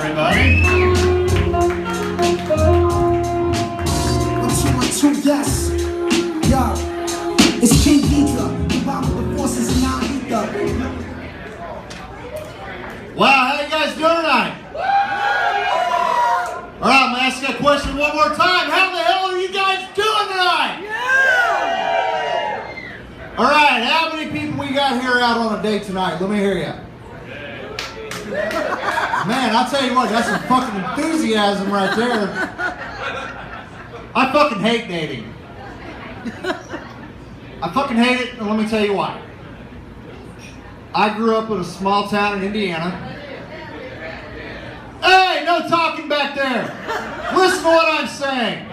everybody. 1, 2, 1, 2, yes. Yo, it's King Ghidra, the bomb of the forces in our ether. Wow, how you guys doing tonight? All right, I'm gonna ask that question one more time. How the hell are you guys doing tonight? All right, how many people we got here out on a date tonight? Let me hear you. Man, I'll tell you what, that's some fucking enthusiasm right there. I fucking hate dating. I fucking hate it, and let me tell you why. I grew up in a small town in Indiana. Hey, no talking back there. Listen to what I'm saying.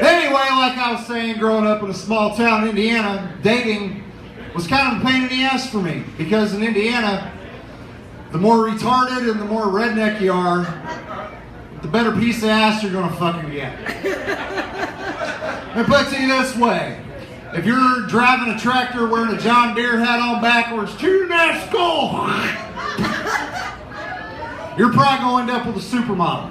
Anyway, like I was saying, growing up in a small town in Indiana, dating was kind of a pain in the ass for me. Because in Indiana, the more retarded and the more redneck you are, the better piece of ass you're gonna fucking get. Let me put it to you this way. If you're driving a tractor wearing a John Deere hat on backwards, to that skull, you're probably going to end up with a supermodel.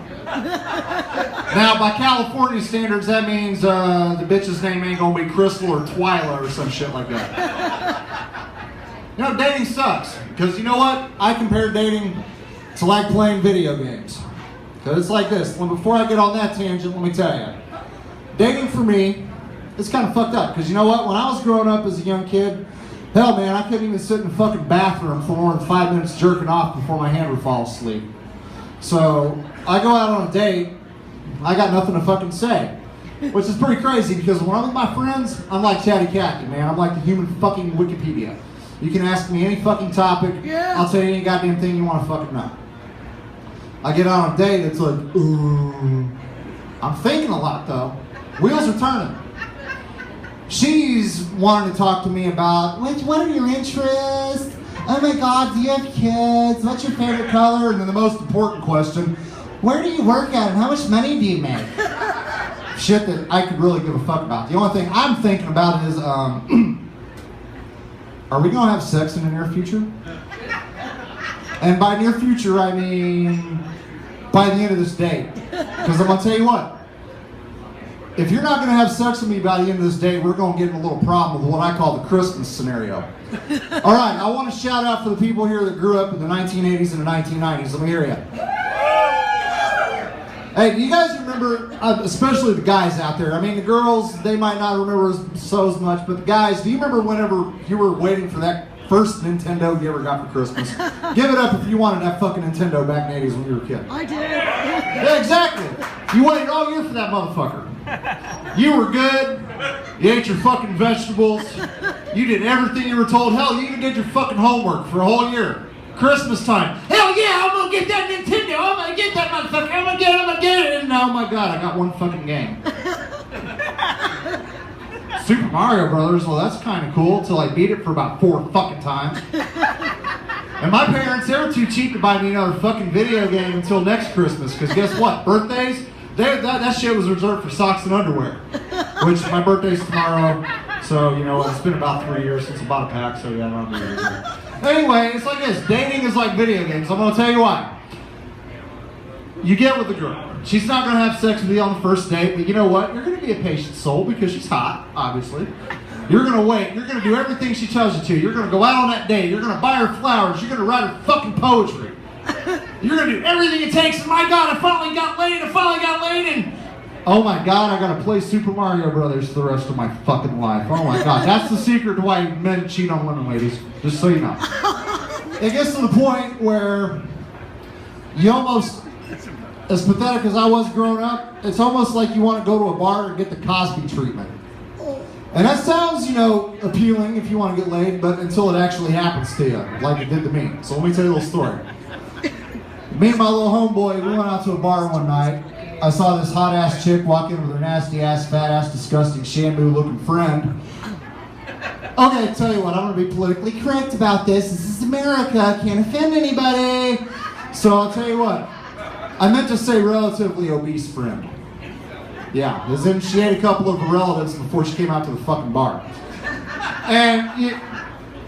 Now, by California standards, that means the bitch's name ain't going to be Crystal or Twyla or some shit like that. You know, dating sucks. Because you know what? I compare dating to like playing video games. Because it's like this. Well, before I get on that tangent, let me tell you. Dating for me, it's kind of fucked up. Because you know what? When I was growing up as a young kid, hell man, I couldn't even sit in the fucking bathroom for more than 5 minutes jerking off before my hand would fall asleep. So, I go out on a date, I got nothing to fucking say. Which is pretty crazy because when I'm with my friends, I'm like Chatty Cathy, man. I'm like the human fucking Wikipedia. You can ask me any fucking topic, I'll tell you any goddamn thing you want to fucking know. I get out on a date, it's like, ooh. I'm thinking a lot though. Wheels are turning. She's wanting to talk to me about, what are your interests? Oh my God, do you have kids? What's your favorite color? And then the most important question, where do you work at and how much money do you make? Shit that I could really give a fuck about. The only thing I'm thinking about is, are we gonna have sex in the near future? And by near future, I mean by the end of this date. Because I'm gonna tell you what, if you're not gonna have sex with me by the end of this date, we're gonna get in a little problem with what I call the Christmas scenario. All right, I want to shout out for the people here that grew up in the 1980s and the 1990s. Let me hear you. Hey, do you guys remember, especially the guys out there, I mean the girls, they might not remember so as much, but the guys, do you remember whenever you were waiting for that first Nintendo you ever got for Christmas? Give it up if you wanted that fucking Nintendo back in the 80s when you were a kid. I did. Yeah, exactly. You waited all year for that motherfucker. You were good. You ate your fucking vegetables. You did everything you were told. Hell, you even did your fucking homework for a whole year. Christmas time. Hell yeah, I'm gonna get that Nintendo. I'm gonna get that motherfucker. I'm gonna get it. And oh my God, I got one fucking game. Super Mario Brothers, well that's kind of cool until I beat it for about 4 fucking times. And my parents, they were too cheap to buy me another fucking video game until next Christmas. Because guess what? Birthdays, that shit was reserved for socks and underwear. Which my birthday's tomorrow. So, you know, it's been about 3 years since I bought a pack. So, yeah, I don't have anything. Anyway, it's like this. Dating is like video games. I'm going to tell you why. You get with the girl. She's not going to have sex with you on the first date, but you know what? You're going to be a patient soul because she's hot, obviously. You're going to wait. You're going to do everything she tells you to. You're going to go out on that date. You're going to buy her flowers. You're going to write her fucking poetry. You're going to do everything it takes. And my God, I finally got laid. And oh my God, I got to play Super Mario Brothers for the rest of my fucking life. Oh my God. That's the secret to why men cheat on women, ladies. Just so you know. It gets to the point where you almost, as pathetic as I was growing up, it's almost like you want to go to a bar and get the Cosby treatment. And that sounds, you know, appealing if you want to get laid, but until it actually happens to you, like it did to me. So let me tell you a little story. Me and my little homeboy, we went out to a bar one night. I saw this hot-ass chick walk in with her nasty-ass, fat-ass, disgusting, shampoo-looking friend. Okay, tell you what, I'm going to be politically correct about this. This is America. Can't offend anybody. So I'll tell you what. I meant to say relatively obese friend. Yeah, as in she ate a couple of her relatives before she came out to the fucking bar. And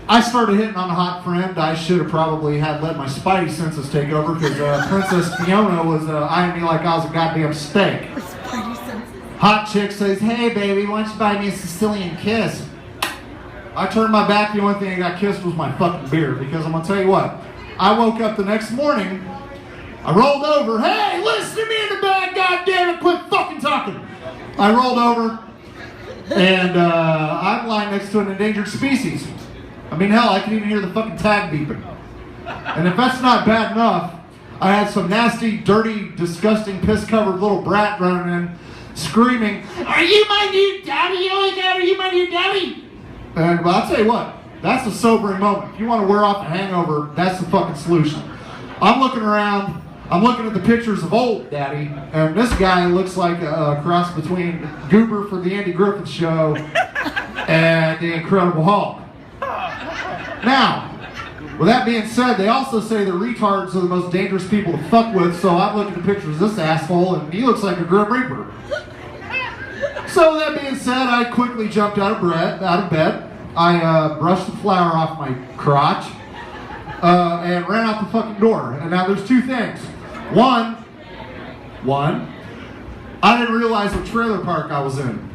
I started hitting on a hot friend. I should have probably had let my spidey senses take over because Princess Fiona was eyeing me like I was a goddamn steak. Spidey senses. Hot chick says, "Hey baby, why don't you buy me a Sicilian kiss?" I turned my back. The only thing I got kissed was my fucking beard, because I'm gonna tell you what. I woke up the next morning. I rolled over. "Hey, listen to me in the back, goddammit, quit fucking talking." I rolled over, and I'm lying next to an endangered species. I mean, hell, I can even hear the fucking tag beeping. And if that's not bad enough, I had some nasty, dirty, disgusting, piss-covered little brat running in, screaming, "Are you my new daddy? Oh my God, are you my new daddy?" And well, I'll tell you what, that's a sobering moment. If you want to wear off a hangover, that's the fucking solution. I'm looking around, I'm looking at the pictures of old daddy, and this guy looks like a cross between Goober for the Andy Griffith Show and the Incredible Hulk. Now, with that being said, they also say that retards are the most dangerous people to fuck with, so I'm looking at the pictures of this asshole, and he looks like a Grim Reaper. So with that being said, I quickly jumped out of bed. I brushed the flour off my crotch, and ran out the fucking door. And now there's two things. One, I didn't realize what trailer park I was in.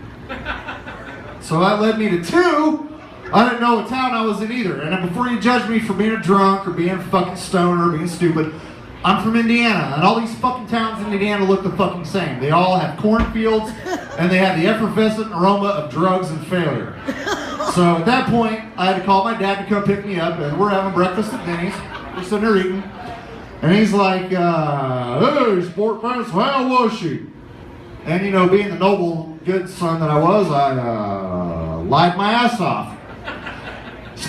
So that led me to two, I didn't know what town I was in either. And then before you judge me for being a drunk or being a fucking stoner or being stupid, I'm from Indiana, and all these fucking towns in Indiana look the fucking same. They all have cornfields, and they have the effervescent aroma of drugs and failure. So at that point, I had to call my dad to come pick me up, and we're having breakfast at Denny's. We're sitting there eating, and he's like, "Hey, sport fans, how was she?" And you know, being the noble, good son that I was, I lied my ass off.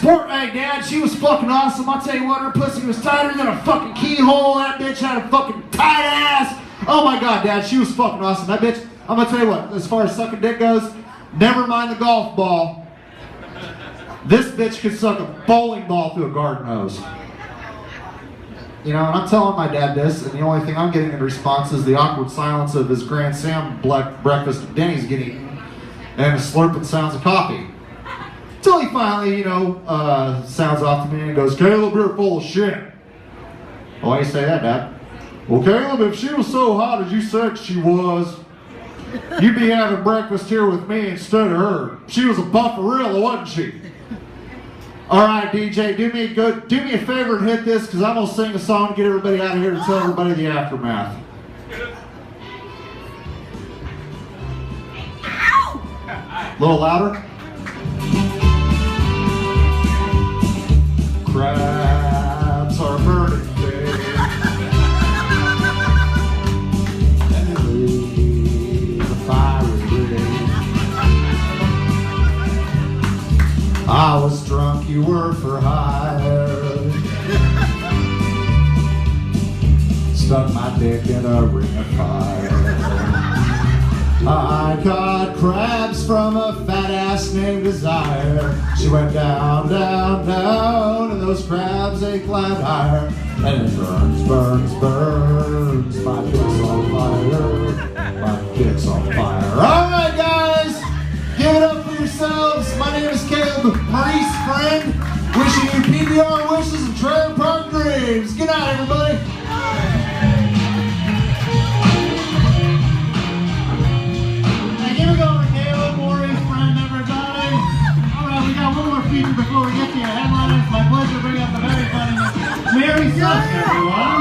Hey Dad, she was fucking awesome. I'll tell you what, her pussy was tighter than a fucking keyhole. That bitch had a fucking tight ass. Oh my God, Dad, she was fucking awesome. That bitch, I'm gonna tell you what, as far as sucking dick goes, never mind the golf ball. This bitch could suck a bowling ball through a garden hose. You know, and I'm telling my dad this, and the only thing I'm getting in response is the awkward silence of his Grand Sam breakfast at Denny's getting eaten, and the slurping sounds of coffee. Till he finally, you know, sounds off to me and goes, "Caleb, you're full of shit." "Oh, why do you say that, Dad?" "Well, Caleb, if she was so hot as you said she was, you'd be having breakfast here with me instead of her. She was a bufferilla, wasn't she?" "All right, DJ, do me a favor and hit this, because I'm going to sing a song to get everybody out of here to tell everybody the aftermath." A little louder. Crabs are burning big, and they leave a fiery ring. I was drunk, you were for hire. Stuck my dick in a ring of fire. I got crabs from a fat ass named Desire. She went down, down, down, and those crabs, they climbed higher. And it burns, burns, burns, my dick's on fire, my dick's on fire. All right, guys, give it up for yourselves. My name is Caleb, Maurice's friend, wishing you PBR wishes and trailer park dreams. Good night, everybody. Before we get to your headline, it's my pleasure to bring up the very funny Mary Suck, everyone.